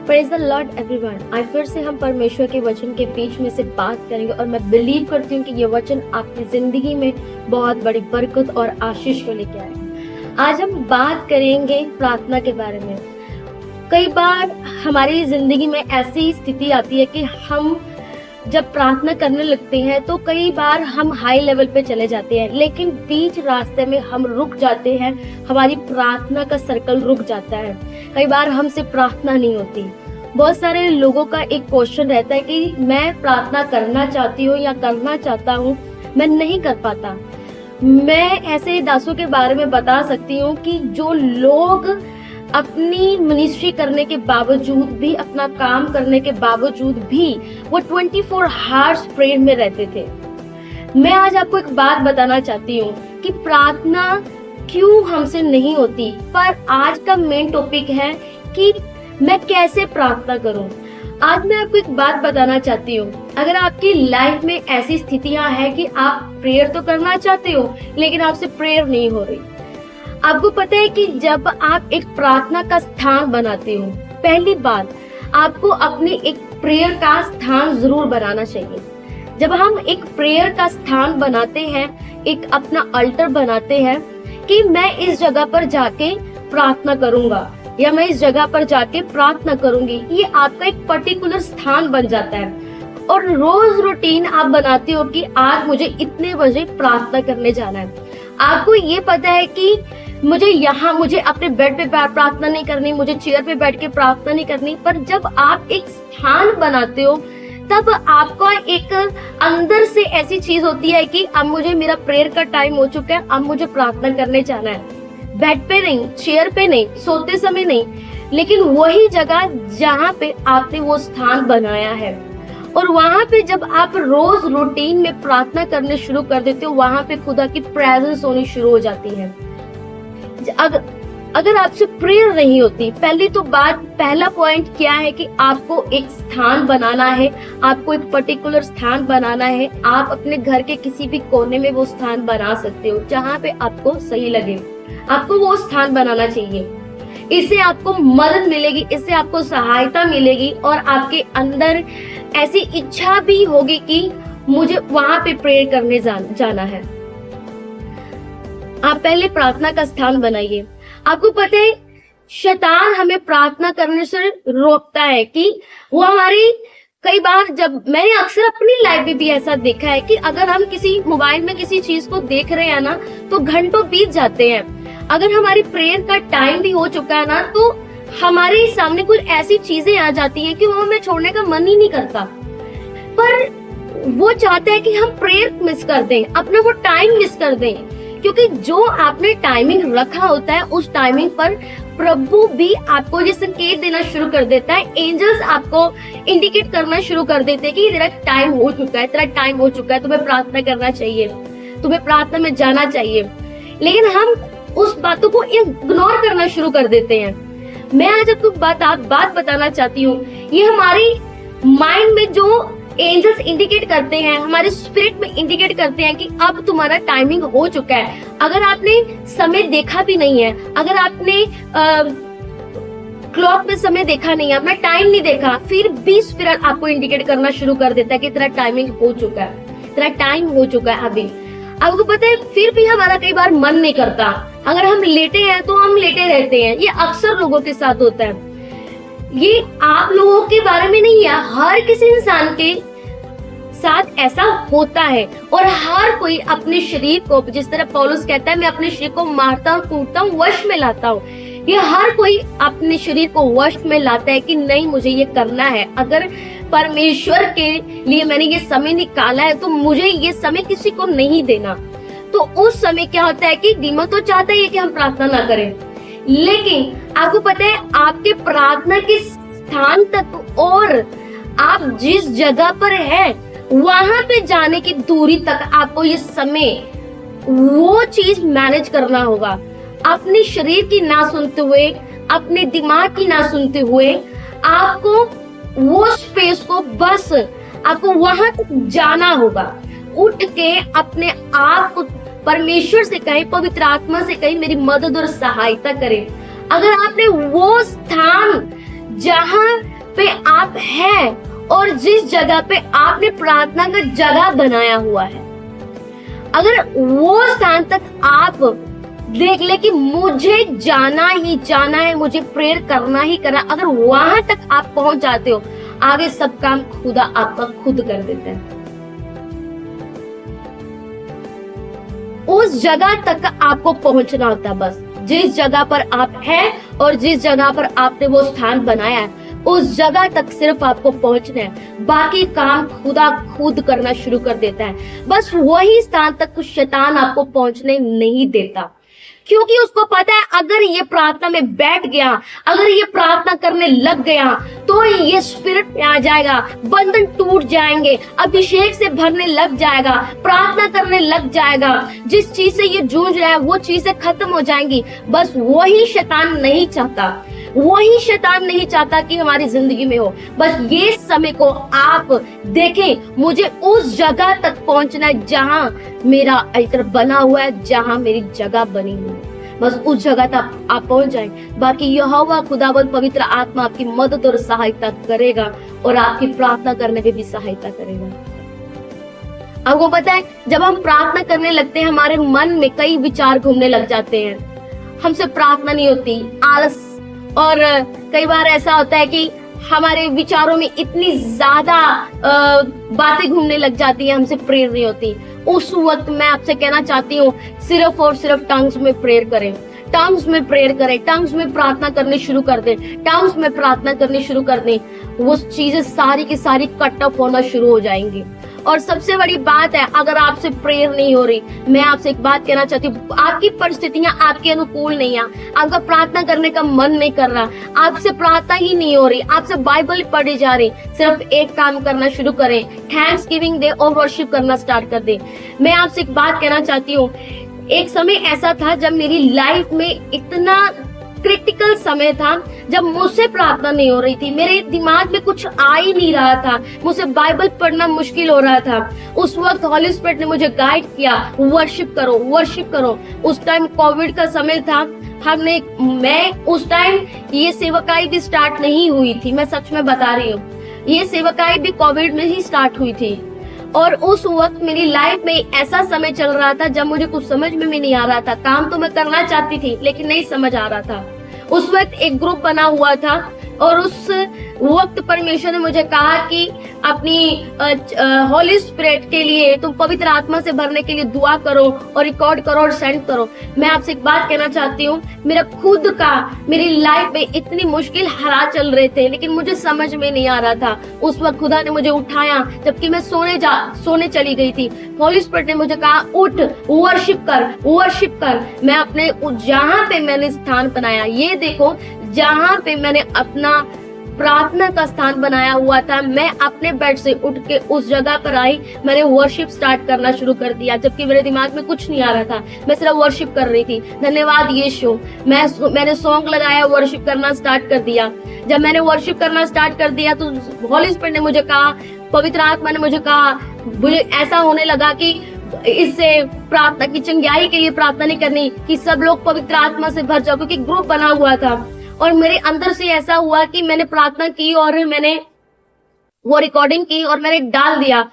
Praise the Lord everyone. आज फिर से हम परमेश्वर के वचन के बीच में से बात करेंगे और मैं बिलीव करती हूँ कि ये वचन आपकी जिंदगी में बहुत बड़ी बरकत और आशीष को लेके आएगा। आज हम बात करेंगे प्रार्थना के बारे में। कई बार हमारी जिंदगी में ऐसी स्थिति आती है कि हम जब प्रार्थना करने लगते हैं तो कई बार हम हाई लेवल पे चले जाते हैं, लेकिन बीच रास्ते में हम रुक जाते हैं, हमारी प्रार्थना का सर्कल रुक जाता है। कई बार हमसे प्रार्थना नहीं होती। बहुत सारे लोगों का एक क्वेश्चन रहता है कि मैं प्रार्थना करना चाहती हूँ या करना चाहता हूँ, मैं नहीं कर पाता। मैं ऐसे दासों के बारे में बता सकती हूँ कि जो लोग अपनी मिनिस्ट्री करने के बावजूद भी, अपना काम करने के बावजूद भी वो 24 आवर्स प्रेयर में रहते थे। मैं आज आपको एक बात बताना चाहती हूँ कि प्रार्थना क्यों हमसे नहीं होती, पर आज का मेन टॉपिक है कि मैं कैसे प्रार्थना करूँ। आज मैं आपको एक बात बताना चाहती हूँ। अगर आपकी लाइफ में ऐसी स्थितियां हैं कि आप प्रेयर तो करना चाहते हो लेकिन आपसे प्रेयर नहीं हो रही। आपको पता है कि जब आप एक प्रार्थना का स्थान बनाते हो, पहली बात आपको अपने एक प्रेयर का स्थान जरूर बनाना चाहिए। जब हम एक प्रेयर का स्थान बनाते हैं, एक अपना अल्टर बनाते हैं कि मैं इस जगह पर जाके प्रार्थना करूंगा या मैं इस जगह पर जाके प्रार्थना करूंगी, ये आपका एक पर्टिकुलर स्थान बन जाता है। और रोज रूटीन आप बनाते हो कि आज मुझे इतने बजे प्रार्थना करने जाना है। आपको ये पता है कि मुझे अपने बेड पे प्रार्थना नहीं करनी, मुझे चेयर पे बैठ के प्रार्थना नहीं करनी। पर जब आप एक स्थान बनाते हो तब आपका एक अंदर से ऐसी चीज होती है कि अब मुझे मेरा प्रेयर का टाइम हो चुका है, अब मुझे प्रार्थना करने जाना है। बेड पे नहीं, चेयर पे नहीं, सोते समय नहीं, लेकिन वही जगह जहाँ पे आपने वो स्थान बनाया है। और वहाँ पे जब आप रोज रूटीन में प्रार्थना करने शुरू कर देते हो, वहाँ पे खुदा की प्रेजेंस होनी शुरू हो जाती है। अगर आपसे प्रेयर नहीं होती, पहला पॉइंट क्या है कि आपको एक स्थान बनाना है, आपको एक पर्टिकुलर स्थान बनाना है। आप अपने घर के किसी भी कोने में वो स्थान बना सकते हो जहाँ पे आपको सही लगे। आपको वो स्थान बनाना चाहिए। इससे आपको मदद मिलेगी, इससे आपको सहायता मिलेगी और आपके अंदर ऐसी इच्छा भी होगी कि मुझे वहां पे प्रेयर करने जाना है। आप पहले प्रार्थना का स्थान बनाइए। आपको पता है शैतान हमें प्रार्थना करने से रोकता है कि वो हमारी, कई बार जब मैंने अक्सर अपनी लाइफ में भी ऐसा देखा है कि अगर हम किसी मोबाइल में किसी चीज को देख रहे हैं ना तो घंटों बीत जाते हैं। अगर हमारी प्रेयर का टाइम भी हो चुका है ना तो हमारे सामने कुछ ऐसी चीजें आ जाती हैं कि वो हमें छोड़ने का मन ही नहीं करता। पर वो चाहता है कि हम प्रेयर मिस कर दें, अपना वो टाइम मिस कर दें, क्योंकि जो आपने टाइमिंग रखा होता है उस टाइमिंग पर प्रभु भी आपको ये संकेत देना शुरू कर देता है। एंजल्स आपको इंडिकेट करना शुरू कर देते हैं कि तेरा टाइम हो चुका है, तेरा टाइम हो चुका है, तुम्हें प्रार्थना करना चाहिए, तुम्हें प्रार्थना में जाना चाहिए। लेकिन हम उस बातों को इग्नोर करना शुरू कर देते हैं। मैं आज आपको बात बताना चाहती हूँ। ये हमारी माइंड में जो एंजल्स इंडिकेट करते हैं, हमारे स्पिरिट में इंडिकेट करते हैं कि अब तुम्हारा टाइमिंग हो चुका है। अगर आपने समय देखा भी नहीं है, अगर आपने क्लॉक में समय देखा नहीं है, अपना टाइम नहीं देखा, फिर भी स्पिरिट आपको इंडिकेट करना शुरू कर देता है कि तेरा टाइमिंग हो चुका है, तेरा टाइम हो चुका है अभी। आपको पता है फिर भी हमारा कई बार मन नहीं करता। अगर हम लेटे हैं तो हम लेटे रहते हैं। ये अक्सर लोगों के साथ होता है। ये आप लोगों के बारे में नहीं है, हर किसी इंसान के साथ ऐसा होता है। और हर कोई अपने शरीर को, जिस तरह पौलुस कहता है, मैं अपने शरीर को मारता हूँ, कूटता हूँ, वश में लाता हूँ। ये हर कोई अपने शरीर को वश में लाता है कि नहीं मुझे ये करना है। अगर परमेश्वर के लिए मैंने ये समय निकाला है तो मुझे ये समय किसी को नहीं देना। तो उस समय क्या होता है कि डीमन तो चाहता है कि हम प्रार्थना ना करें, लेकिन आपको पता है आपके प्रार्थना के स्थान तक और आप जिस जगह पर है वहां पे जाने की दूरी तक आपको ये समय वो चीज मैनेज करना होगा। अपने शरीर की ना सुनते हुए, अपने दिमाग की ना सुनते हुए, आपको वो स्पेस को बस आपको वहां तक जाना होगा। उठ के अपने आप को परमेश्वर से कहें, पवित्र आत्मा से कहें मेरी मदद और सहायता करें। अगर आपने वो स्थान जहां पे आप हैं और जिस जगह पे आपने प्रार्थना का जगह बनाया हुआ है, अगर वो स्थान तक आप देख ले कि मुझे जाना ही जाना है, मुझे प्रेयर करना ही करना, अगर वहां तक आप पहुंच जाते हो, आगे सब काम खुदा आपका खुद कर देता है। उस जगह तक आपको पहुंचना होता है, बस जिस जगह पर आप हैं और जिस जगह पर आपने वो स्थान बनाया है, उस जगह तक सिर्फ आपको पहुंचना है, बाकी काम खुदा खुद करना शुरू कर देता है। बस वही स्थान तक शैतान आपको पहुंचने नहीं देता, क्योंकि उसको पता है अगर ये प्रार्थना में बैठ गया, अगर ये प्रार्थना करने लग गया, तो ये स्पिरिट में आ जाएगा, बंधन टूट जाएंगे, अभिषेक से भरने लग जाएगा, प्रार्थना करने लग जाएगा, जिस चीज से ये जूझ रहा है वो चीजें खत्म हो जाएंगी। बस वही शैतान नहीं चाहता, वही शैतान नहीं चाहता कि हमारी जिंदगी में हो। बस ये समय को आप देखें, मुझे उस जगह तक पहुंचना है जहां मेरा अल्टर बना हुआ है, जहां मेरी जगह बनी हुई है। बस उस जगह तक आप पहुंच जाएं, बाकी यहोवा खुदावंद पवित्र आत्मा आपकी मदद और सहायता करेगा और आपकी प्रार्थना करने में भी सहायता करेगा। आपको पता है, जब हम प्रार्थना करने लगते हैं, हमारे मन में कई विचार घूमने लग जाते हैं, हमसे प्रार्थना नहीं होती, आलस, और कई बार ऐसा होता है कि हमारे विचारों में इतनी ज्यादा बातें घूमने लग जाती है, हमसे प्रेयर नहीं होती। उस वक्त मैं आपसे कहना चाहती हूँ, सिर्फ और सिर्फ टंग्स में प्रेयर करें, टंग्स में प्रेयर करें, टंग्स में प्रार्थना करनी शुरू कर दें, टंग्स में प्रार्थना करनी शुरू कर दें, वो चीजें सारी की सारी कट ऑफ होना शुरू हो जाएंगी। और सबसे बड़ी बात है, अगर आपसे प्रेयर नहीं हो रही, मैं आपसे एक बात कहना चाहती हूँ, आपकी परिस्थितियां आपके अनुकूल नहीं है, आपका प्रार्थना करने का मन नहीं कर रहा, आपसे प्रार्थना ही नहीं हो रही, आपसे बाइबल पढ़ी जा रही, सिर्फ एक काम करना शुरू करें, थैंक्स गिविंग डे और वर्शिप करना स्टार्ट कर दें। मैं आपसे एक बात कहना चाहती हूँ, एक समय ऐसा था जब मेरी लाइफ में इतना क्रिटिकल समय था, जब मुझसे प्रार्थना नहीं हो रही थी, मेरे दिमाग में कुछ आ ही नहीं रहा था, मुझे बाइबल पढ़ना मुश्किल हो रहा था। उस वक्त हॉली स्पिरिट ने मुझे गाइड किया, वर्शिप करो, वर्शिप करो। उस टाइम कोविड का समय था, उस टाइम ये सेवकाई भी स्टार्ट नहीं हुई थी, मैं सच में बता रही हूँ, ये सेवकाई भी कोविड में ही स्टार्ट हुई थी। और उस वक्त मेरी लाइफ में ऐसा समय चल रहा था जब मुझे कुछ समझ में भी नहीं आ रहा था, काम तो मैं करना चाहती थी लेकिन नहीं समझ आ रहा था। उस वक्त एक ग्रुप बना हुआ था और उस वक्त परमेश्वर ने मुझे कहा कि अपनी हॉली स्पिरिट के लिए, तुम पवित्र आत्मा से भरने के लिए दुआ करो और रिकॉर्ड करो और सेंड करो। मैं आपसे एक बात कहना चाहती हूँ, मेरा खुद का, मेरी लाइफ में इतनी मुश्किल हालात चल रहे थे लेकिन मुझे समझ में नहीं आ रहा था। उस वक्त खुदा ने मुझे उठाया जबकि मैं सोने चली गई थी। हॉली स्पिरिट ने मुझे कहा, उठ, वर्शिप कर, वर्शिप कर। मैं अपने जहाँ पे मैंने स्थान बनाया, ये देखो जहाँ पे मैंने अपना प्रार्थना का स्थान बनाया हुआ था, मैं अपने बेड से उठ के उस जगह पर आई, मैंने वर्शिप स्टार्ट करना शुरू कर दिया, जबकि मेरे दिमाग में कुछ नहीं आ रहा था, मैं सिर्फ वर्शिप कर रही थी। धन्यवाद यीशु। मैंने सॉन्ग लगाया, वर्शिप करना स्टार्ट कर दिया। जब मैंने वर्शिप करना स्टार्ट कर दिया तो हॉली स्पिरिट ने मुझे कहा, पवित्र आत्मा ने मुझे कहा, मुझे ऐसा होने लगा कि इससे प्रार्थना की चंगाई के लिए प्रार्थना नहीं करनी, कि सब लोग पवित्र आत्मा से भर जाओ, क्योंकि ग्रुप बना हुआ था। और मेरे अंदर से ऐसा हुआ कि मैंने प्रार्थना की और मैंने वो रिकॉर्डिंग की और मैंने डाल दिया।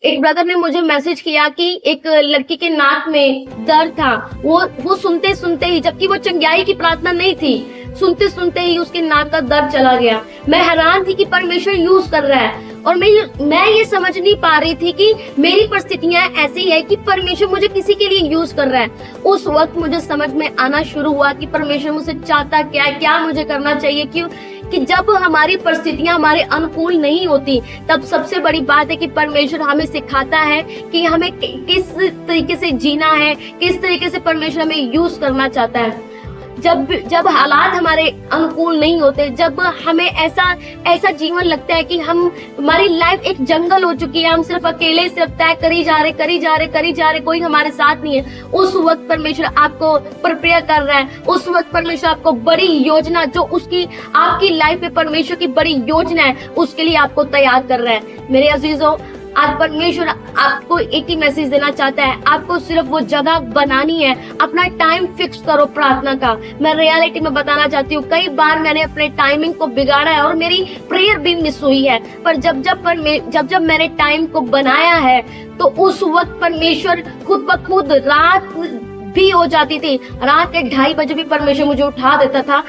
एक ब्रदर ने मुझे मैसेज किया कि एक लड़की के नाक में दर्द था, वो सुनते सुनते ही, जबकि वो चंगाई की प्रार्थना नहीं थी, सुनते सुनते ही उसके नाक का दर्द चला गया। मैं हैरान थी कि परमेश्वर यूज कर रहा है और मैं ये समझ नहीं पा रही थी कि मेरी परिस्थितियां ऐसी है कि परमेश्वर मुझे किसी के लिए यूज कर रहा है। उस वक्त मुझे समझ में आना शुरू हुआ कि परमेश्वर मुझसे चाहता क्या है, क्या मुझे करना चाहिए, क्यों कि जब हमारी परिस्थितियां हमारे अनुकूल नहीं होती, तब सबसे बड़ी बात है कि परमेश्वर हमें सिखाता है कि हमें किस तरीके से जीना है, किस तरीके से परमेश्वर हमें यूज करना चाहता है। जब हालात हमारे अनुकूल नहीं होते, जब हमें ऐसा जीवन लगता है कि हमारी लाइफ एक जंगल हो चुकी है, हम सिर्फ अकेले सिर्फ तय करी जा रहे, कोई हमारे साथ नहीं है, उस वक्त परमेश्वर आपको प्रिपेयर कर रहा है। उस वक्त परमेश्वर आपको बड़ी योजना, जो उसकी आपकी लाइफ में परमेश्वर की बड़ी योजना है, उसके लिए आपको तैयार कर रहा है। मेरे अजीजों, आज परमेश्वर आपको एक ही मैसेज देना चाहता है, आपको सिर्फ वो जगह बनानी है। अपना टाइम फिक्स करो प्रार्थना का। मैं रियलिटी में बताना चाहती हूँ, कई बार मैंने अपने टाइमिंग को बिगाड़ा है और मेरी प्रेयर भी मिस हुई है, पर जब मैंने टाइम को बनाया है तो उस वक्त परमेश्वर खुद ब खुद, रात भी हो जाती थी, रात के 2:30 बजे भी परमेश्वर मुझे उठा देता था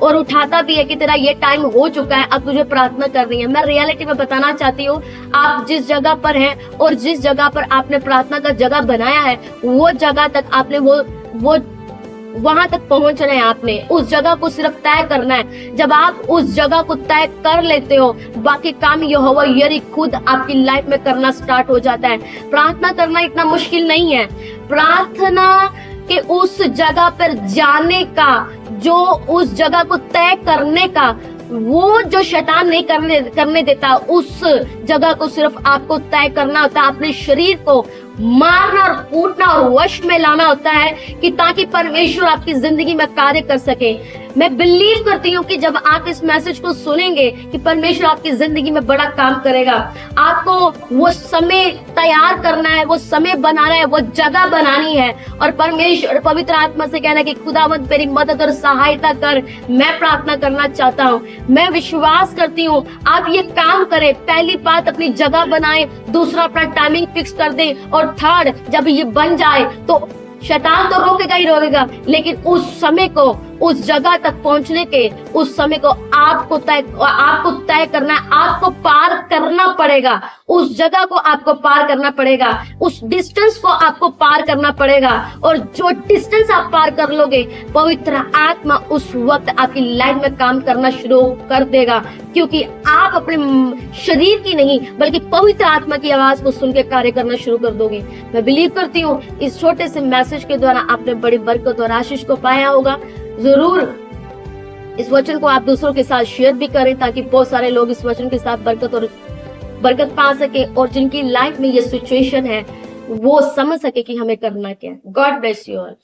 और उठाता भी है कि तेरा ये टाइम हो चुका है, अब तुझे प्रार्थना करनी है। मैं रियलिटी में बताना चाहती हूँ, आप जिस जगह पर हैं और जिस जगह पर आपने प्रार्थना का जगह बनाया है, वो जगह तक आपने वो वहां तक पहुंचना है। आपने उस जगह को सिर्फ तय करना है। जब आप उस जगह को तय कर लेते हो, बाकी काम यहोवा यरी खुद आपकी लाइफ में करना स्टार्ट हो जाता है। प्रार्थना करना इतना मुश्किल नहीं है। प्रार्थना के उस जगह पर जाने का, जो उस जगह को तय करने का, वो जो शैतान नहीं करने देता, उस जगह को सिर्फ आपको तय करना होता है। अपने शरीर को मारना और कूटना और वश में लाना होता है कि ताकि परमेश्वर आपकी जिंदगी में कार्य कर सके। मैं बिलीव करती हूँ कि जब आप इस मैसेज को सुनेंगे कि परमेश्वर आपकी जिंदगी में बड़ा काम करेगा। आपको वो समय तैयार करना है, वो समय बनाना है, वो जगह बनानी है और परमेश्वर पवित्र आत्मा से कहना है कि खुदावंद मेरी मदद और सहायता कर, मैं प्रार्थना करना चाहता हूँ। मैं विश्वास करती हूँ आप ये काम करें। पहली बात, अपनी जगह बनाएं। दूसरा, अपना टाइमिंग फिक्स कर दें। और थर्ड, जब ये बन जाए तो शैतान तो रोकेगा ही रोकेगा, लेकिन उस समय को, उस जगह तक पहुंचने के उस समय को आपको तय करना है। आपको पार करना पड़ेगा, उस जगह को आपको पार करना पड़ेगा, उस डिस्टेंस को आपको पार करना पड़ेगा। और जो डिस्टेंस आप पार कर लोगे, पवित्र आत्मा उस वक्त आपकी लाइफ में काम करना शुरू कर देगा, क्योंकि आप अपने शरीर की नहीं बल्कि पवित्र आत्मा की आवाज को सुन के कार्य करना शुरू कर दोगे। मैं बिलीव करती हूँ इस छोटे से मैसेज के द्वारा आपने बड़ी बरकत और आशीष को पाया होगा। जरूर इस वचन को आप दूसरों के साथ शेयर भी करें, ताकि बहुत सारे लोग इस वचन के साथ बरकत पा सके और जिनकी लाइफ में ये सिचुएशन है वो समझ सके कि हमें करना क्या है। God bless you all.